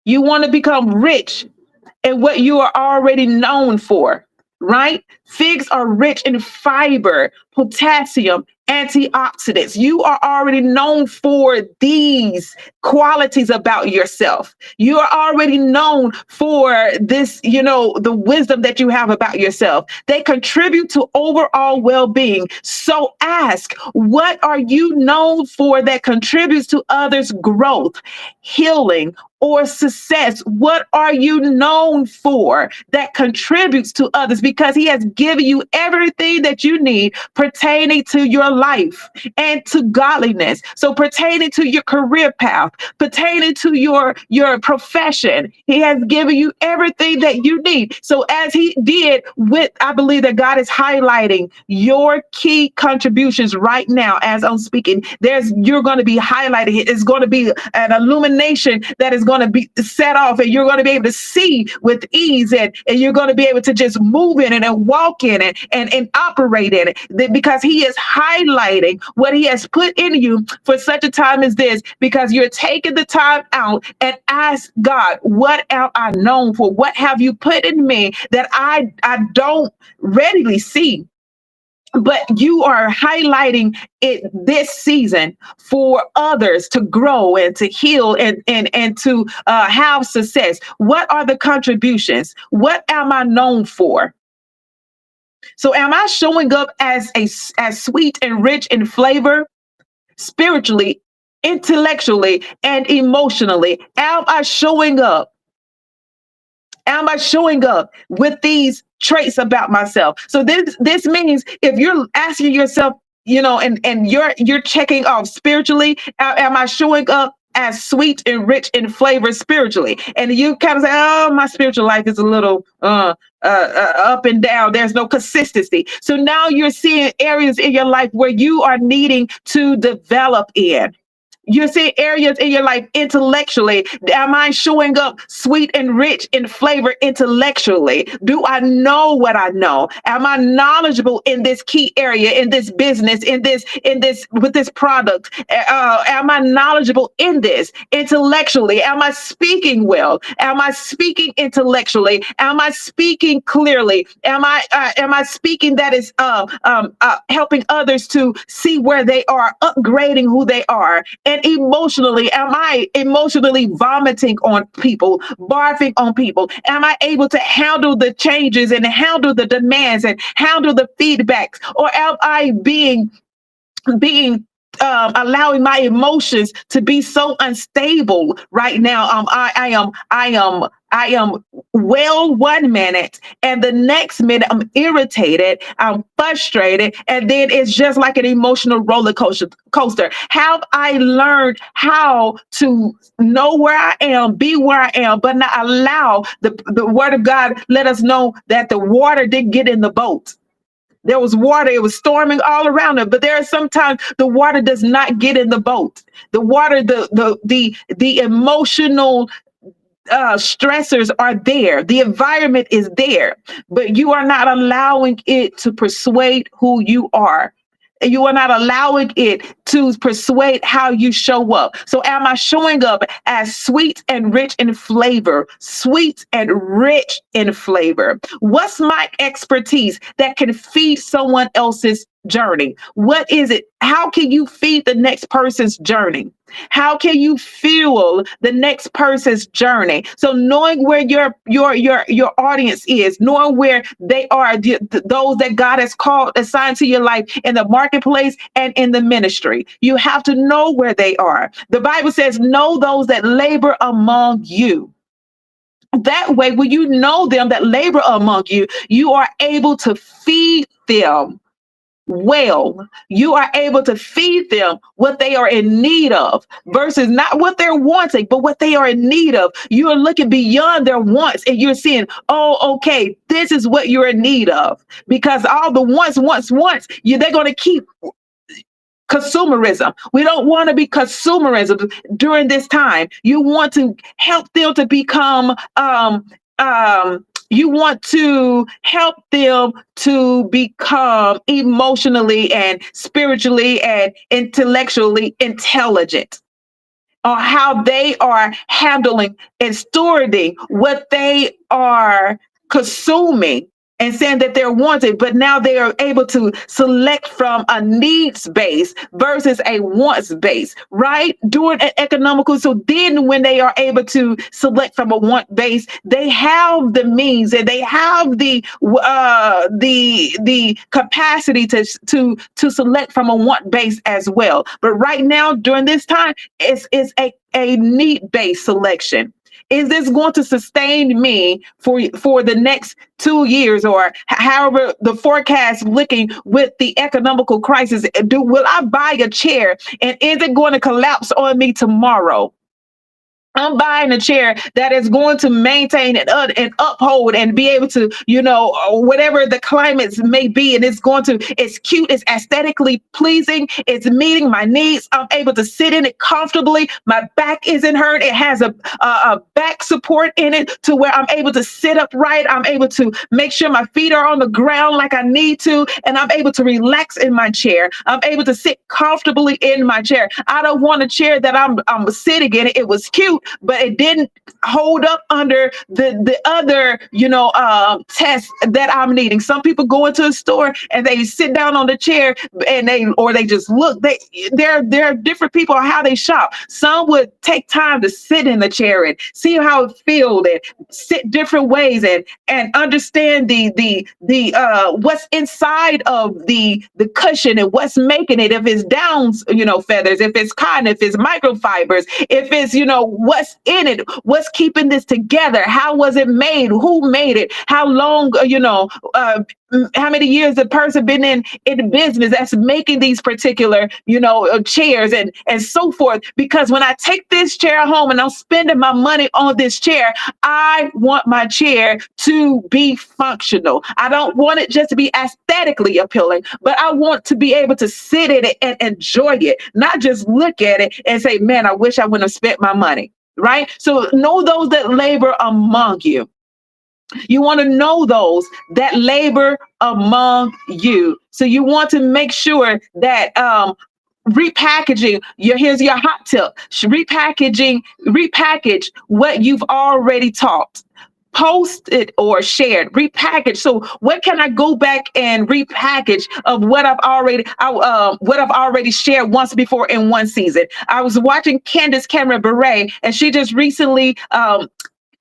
You want to become rich in what you are already known for. Right? Figs are rich in fiber, potassium, antioxidants. You are already known for these qualities about yourself. You are already known for this, the wisdom that you have about yourself. They contribute to overall well-being. So ask, what are you known for that contributes to others' growth, healing, or success? What are you known for that contributes to others? Because he has given you everything that you need pertaining to your life and to godliness. So pertaining to your career path, pertaining to your profession, he has given you everything that you need. So as he did I believe that God is highlighting your key contributions right now as I'm speaking. You're going to be highlighted. It's going to be an illumination that is going to be set off, and you're going to be able to see with ease, and you're going to be able to just move in it and walk in it and operate in it, because he is highlighting what he has put in you for such a time as this, because you're taking the time out and ask God, what am I known for? What have you put in me that I don't readily see? But you are highlighting it this season for others to grow and to heal and to have success. What are the contributions? What am I known for? So am I showing up as sweet and rich in flavor, spiritually, intellectually, and emotionally? Am I showing up? Am I showing up with these traits about myself? So this means if you're asking yourself, and you're checking off spiritually, am I showing up as sweet and rich in flavor spiritually? And you kind of say, oh, my spiritual life is a little up and down. There's no consistency. So now you're seeing areas in your life where you are needing to develop in. You're seeing areas in your life intellectually. Am I showing up sweet and rich in flavor intellectually? Do I know what I know? Am I knowledgeable in this key area, in this business, with this product? Am I knowledgeable in this intellectually? Am I speaking well? Am I speaking intellectually? Am I speaking clearly? Am I speaking that is helping others to see where they are, upgrading who they are? And emotionally, am I emotionally vomiting on people, barfing on people? Am I able to handle the changes and handle the demands and handle the feedbacks? Or am I being allowing my emotions to be so unstable right now? I am well 1 minute, and the next minute I'm irritated, I'm frustrated, and then it's just like an emotional roller coaster. Have I learned how to know where I am, be where I am, but not allow the word of God let us know that the water didn't get in the boat? There was water. It was storming all around them. But there are sometimes the water does not get in the boat. The water, the emotional stressors are there. The environment is there, but you are not allowing it to persuade who you are. You are not allowing it to persuade how you show up. So am I showing up as sweet and rich in flavor? Sweet and rich in flavor. What's my expertise that can feed someone else's journey? What is it? How can you feed the next person's journey? How can you fuel the next person's journey? So knowing where your audience is, knowing where they are, those that God has called, assigned to your life in the marketplace and in the ministry. You have to know where they are. The Bible says, know those that labor among you. That way, when you know them that labor among you, you are able to feed them well. You are able to feed them what they are in need of versus not what they're wanting, but what they are in need of. You are looking beyond their wants and you're seeing, oh, okay, this is what you're in need of. Because all the wants, they're going to keep consumerism. We don't want to be consumerism during this time. You want to help them to become you want to help them to become emotionally and spiritually and intellectually intelligent on how they are handling and stewarding what they are consuming and saying that they're wanted, but now they are able to select from a needs base versus a wants base, right? During an economical. So then when they are able to select from a want base, they have the means and they have the capacity to select from a want base as well. But right now, during this time, it's a need-based selection. Is this going to sustain me for the next 2 years or however the forecast looking with the economical crisis? Will I buy a chair and is it going to collapse on me tomorrow? I'm buying a chair that is going to maintain and uphold and be able to, whatever the climates may be. And it's cute, it's aesthetically pleasing, it's meeting my needs. I'm able to sit in it comfortably. My back isn't hurt. It has a back support in it to where I'm able to sit upright. I'm able to make sure my feet are on the ground like I need to. And I'm able to relax in my chair. I'm able to sit comfortably in my chair. I don't want a chair that I'm sitting in. It was cute, but it didn't hold up under the other, tests that I'm needing. Some people go into a store and they sit down on the chair and they just look. There are different people on how they shop. Some would take time to sit in the chair and see how it feels and sit different ways and understand the what's inside of the cushion and what's making it. If it's down, feathers, if it's cotton, if it's microfibers, if it's, what's in it, what's keeping this together, how was it made, who made it, how long, how many years the person been in business that's making these particular, chairs and so forth. Because when I take this chair home and I'm spending my money on this chair, I want my chair to be functional. I don't want it just to be aesthetically appealing, but I want to be able to sit in it and enjoy it, not just look at it and say, man, I wish I wouldn't have spent my money. Right? So know those that labor among you. You want to know those that labor among you. So you want to make sure that repackaging, here's your hot tip, repackage what you've already taught. Post it or shared, repackage. So what can I go back and repackage of what I've already shared once before in one season? I was watching Candace Cameron Bure, and she just recently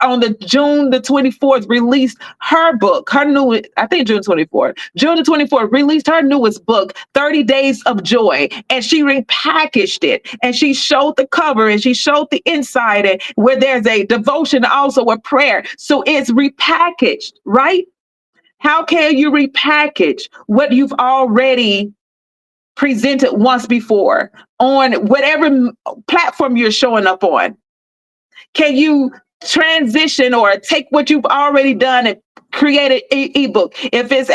on the June the 24th released her book, June the 24th released her newest book, 30 Days of Joy. And she repackaged it and she showed the cover and she showed the inside and where there's a devotion, also a prayer. So it's repackaged, right? How can you repackage what you've already presented once before on whatever platform you're showing up on? Can you transition or take what you've already done and create an ebook. If it's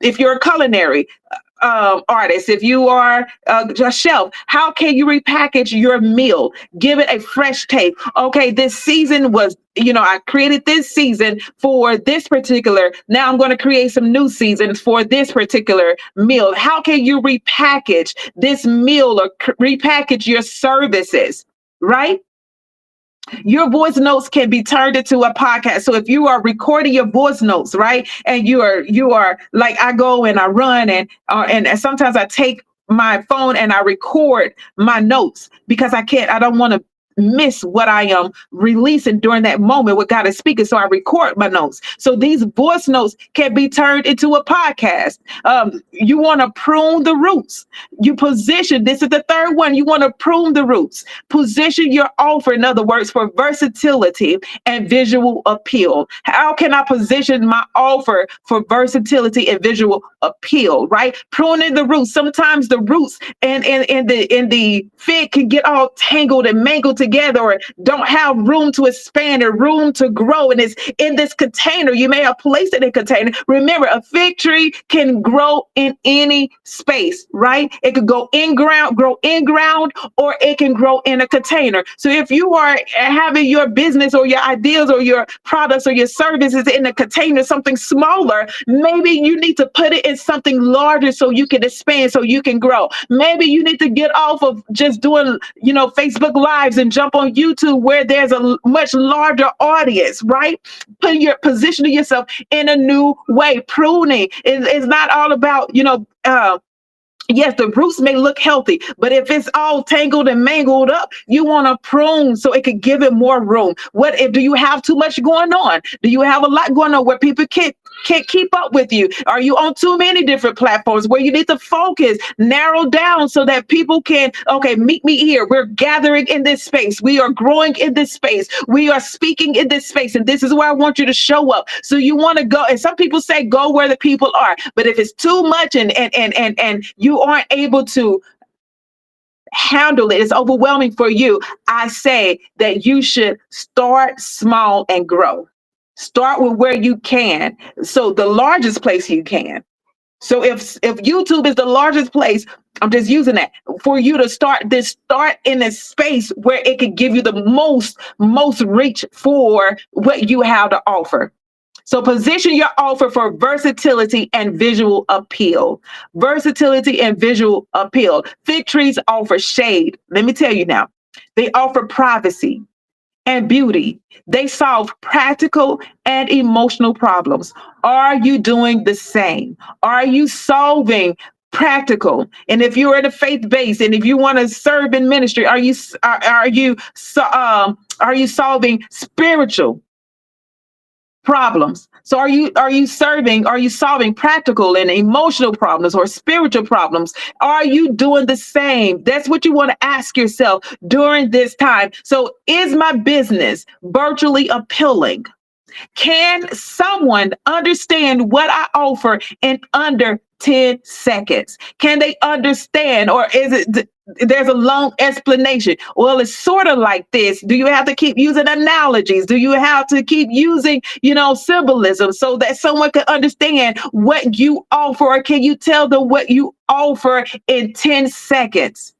if you're a culinary artist, if you are a chef, how can you repackage your meal? Give it a fresh take. Okay, this season was, I created this season for this particular. Now I'm going to create some new seasons for this particular meal. How can you repackage this meal or repackage your services? Right? Your voice notes can be turned into a podcast. So if you are recording your voice notes, right, and you are like, I go and I run and sometimes I take my phone and I record my notes because I don't want to miss what I am releasing during that moment, what God is speaking. So I record my notes. So these voice notes can be turned into a podcast. You want to prune the roots. You position, this is the third one. You want to prune the roots. Position your offer, in other words, for versatility and visual appeal. How can I position my offer for versatility and visual appeal, right? Pruning the roots. Sometimes the roots and the fig can get all tangled and mangled together or don't have room to expand or room to grow. And it's in this container. You may have placed it in a container. Remember, a fig tree can grow in any space, right? It could grow in ground, or it can grow in a container. So if you are having your business or your ideas or your products or your services in a container, something smaller, maybe you need to put it in something larger so you can expand, so you can grow. Maybe you need to get off of just doing, Facebook Lives and jump on YouTube where there's a much larger audience, right? Positioning yourself in a new way. Pruning is not all about, yes, the roots may look healthy, but if it's all tangled and mangled up, you want to prune so it could give it more room. Do you have too much going on? Do you have a lot going on where people can't keep up with you? Are you on too many different platforms where you need to focus, narrow down so that people can, meet me here. We're gathering in this space. We are growing in this space. We are speaking in this space. And this is where I want you to show up. So you want to go. And some people say, go where the people are. But if it's too much and you aren't able to handle it, it's overwhelming for you, I say that you should start small and grow. Start with where you can. So the largest place you can. So if YouTube is the largest place, I'm just using that for you to start in a space where it can give you the most reach for what you have to offer. So position your offer for versatility and visual appeal. Versatility and visual appeal. Fig trees offer shade. Let me tell you now, they offer privacy and beauty. They solve practical and emotional problems. Are you doing the same? Are you solving practical? And if you're in a faith base and if you want to serve in ministry, are you solving spiritual problems? So are you solving practical and emotional problems or spiritual problems? Are you doing the same? That's what you want to ask yourself during this time. So is my business virtually appealing? Can someone understand what I offer in under 10 seconds? Can they understand, or is it there's a long explanation? Well, it's sort of like this. Do you have to keep using analogies? Do you have to keep using, symbolism so that someone can understand what you offer? Or can you tell them what you offer in 10 seconds?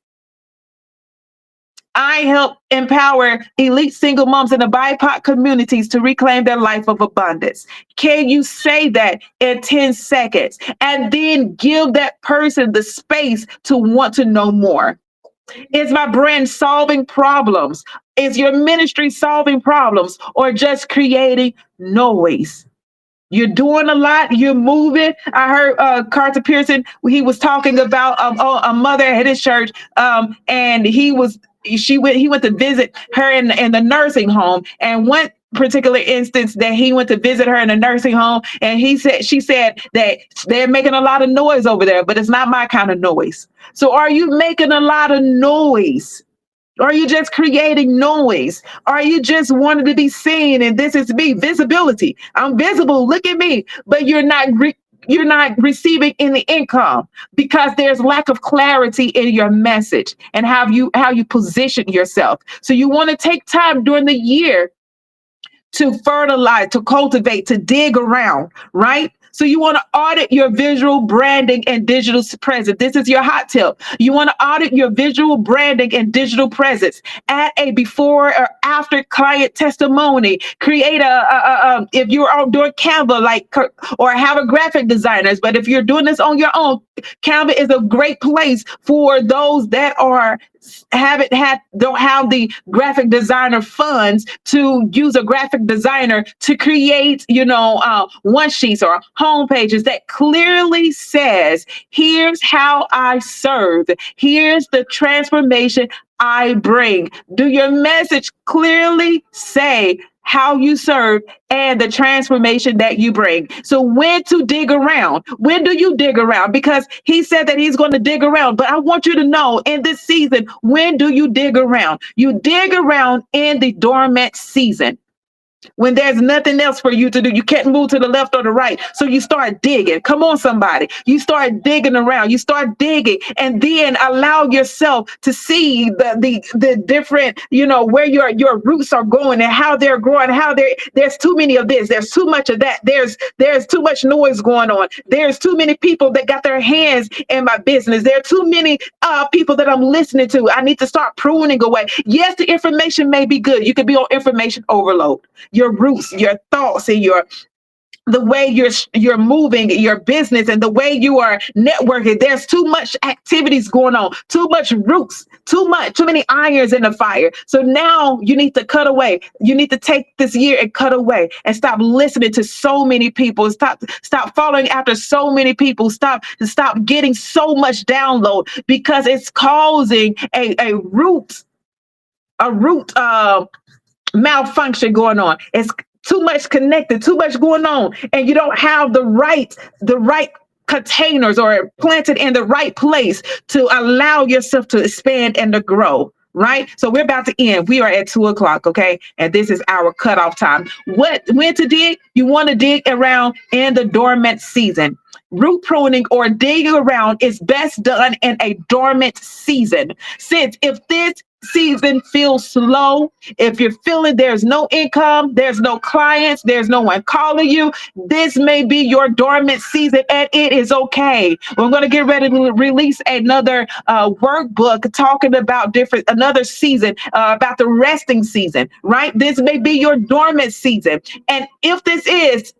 I help empower elite single moms in the BIPOC communities to reclaim their life of abundance. Can you say that in 10 seconds and then give that person the space to want to know more? Is my brand solving problems? Is your ministry solving problems or just creating noise? You're doing a lot. You're moving. I heard Carter Pearson. He was talking about a mother at his church, and he went to visit her in the nursing home. And one particular instance that he went to visit her in a nursing home, and she said that they're making a lot of noise over there, but it's not my kind of noise. So are you making a lot of noise? Are you just creating noise? Are you just wanting to be seen? And this is me, visibility. I'm visible. Look at me. But you're not you're not receiving any income because there's lack of clarity in your message and how you position yourself. So you want to take time during the year to fertilize, to cultivate, to dig around, right? So you want to audit your visual branding and digital presence. This is your hot tip. You want to audit your visual branding and digital presence. Add a before or after client testimony. Create if you're on doing Canva, or have a graphic designers. But if you're doing this on your own, Canva is a great place for those that don't have the graphic designer funds to use a graphic designer to create, one sheets or home pages that clearly says, here's how I serve. Here's the transformation I bring. Do your message clearly say how you serve and the transformation that you bring? So when to dig around? When do you dig around? Because he said that he's going to dig around. But I want you to know in this season, when do you dig around? You dig around in the dormant season. When there's nothing else for you to do, you can't move to the left or the right. So you start digging. Come on, somebody. You start digging around. You start digging, and then allow yourself to see the different, where your roots are going and how they're growing. There's too many of this. There's too much of that. There's too much noise going on. There's too many people that got their hands in my business. There are too many people that I'm listening to. I need to start pruning away. Yes, the information may be good. You could be on information overload. Your roots, your thoughts, and the way you're moving your business and the way you are networking. There's too much activities going on, too much roots, too many irons in the fire. So now you need to cut away. You need to take this year and cut away and stop listening to so many people. Stop following after so many people. Stop getting so much download, because it's causing a root malfunction going on. It's too much connected, too much going on, and you don't have the right containers or planted in the right place to allow yourself to expand and to grow. Right? So we're about to end. We are at 2:00. Okay. And this is our cutoff time. When to dig? You want to dig around in the dormant season. Root pruning or digging around is best done in a dormant season. Since if this season feels slow, if you're feeling there's no income, there's no clients, there's no one calling you, this may be your dormant season, and it is okay. We're going to get ready to release another workbook talking about another season, about the resting season, right? This may be your dormant season. And if this is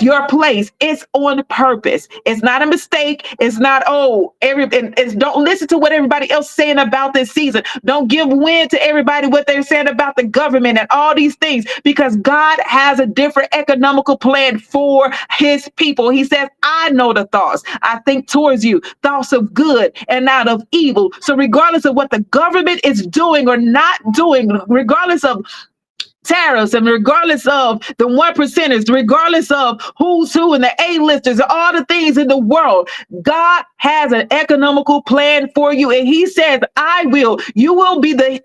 your place, it's on purpose. It's not a mistake. It's not, don't listen to what everybody else is saying about this season. Don't give wind to everybody what they're saying about the government and all these things, because God has a different economical plan for his people. He says, I know the thoughts I think towards you, thoughts of good and not of evil. So regardless of what the government is doing or not doing, regardless of tariffs, and regardless of the 1%ers, regardless of who's who and the A-listers, all the things in the world, God has an economical plan for you. And he says, you will be the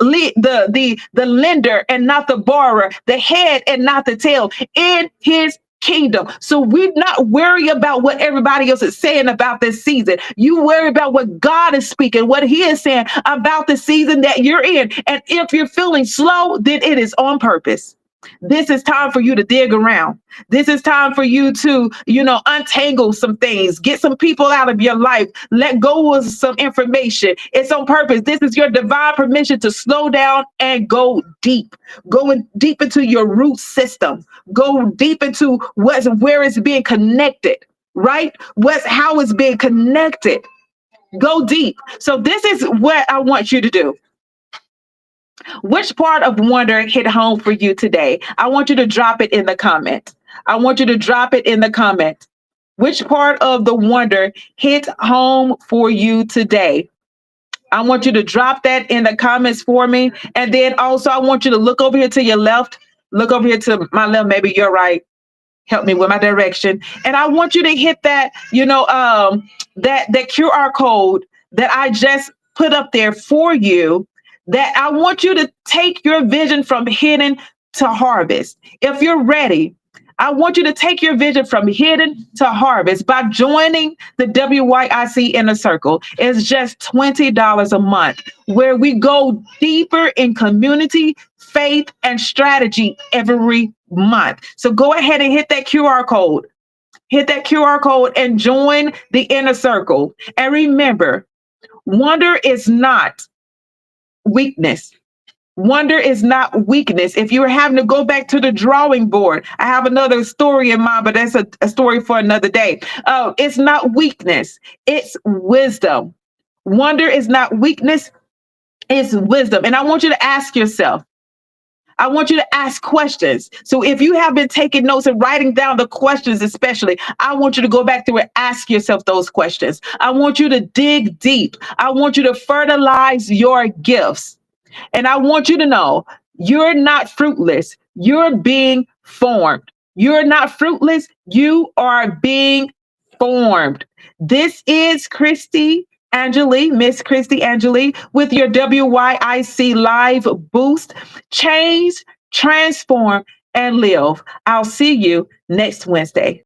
lender and not the borrower, the head and not the tail in his kingdom. So we not worry about what everybody else is saying about this season. You worry about what God is speaking, what he is saying about the season that you're in. And if you're feeling slow, then it is on purpose. This is time for you to dig around. This is time for you to, untangle some things, get some people out of your life, let go of some information. It's on purpose. This is your divine permission to slow down and go deep, going deep into your root system, go deep into where it's being connected, right? How it's being connected. Go deep. So this is what I want you to do. Which part of wonder hit home for you today? I want you to drop it in the comment. I want you to drop it in the comment. Which part of the wonder hit home for you today? I want you to drop that in the comments for me. And then also I want you to look over here to your left. Look over here to my left. Maybe you're right. Help me with my direction. And I want you to hit that, that QR code that I just put up there for you, that I want you to take your vision from hidden to harvest. If you're ready, I want you to take your vision from hidden to harvest by joining the WYIC Inner Circle. It's just $20 a month, where we go deeper in community, faith, and strategy every month. So go ahead and hit that QR code. Hit that QR code and join the Inner Circle. And remember, wonder is not weakness. Wonder is not weakness. If you're having to go back to the drawing board, I have another story in mind, but that's a story for another day. It's not weakness, it's wisdom. Wonder is not weakness, it's wisdom. And I want you to ask yourself, I want you to ask questions. So if you have been taking notes and writing down the questions, especially, I want you to go back through and ask yourself those questions. I want you to dig deep. I want you to fertilize your gifts. And I want you to know you're not fruitless. You're being formed. You're not fruitless. You are being formed. This is Kristy Angelee, Miss Kristy Angelee, with your WYIC Live Boost. Change, transform, and live. I'll see you next Wednesday.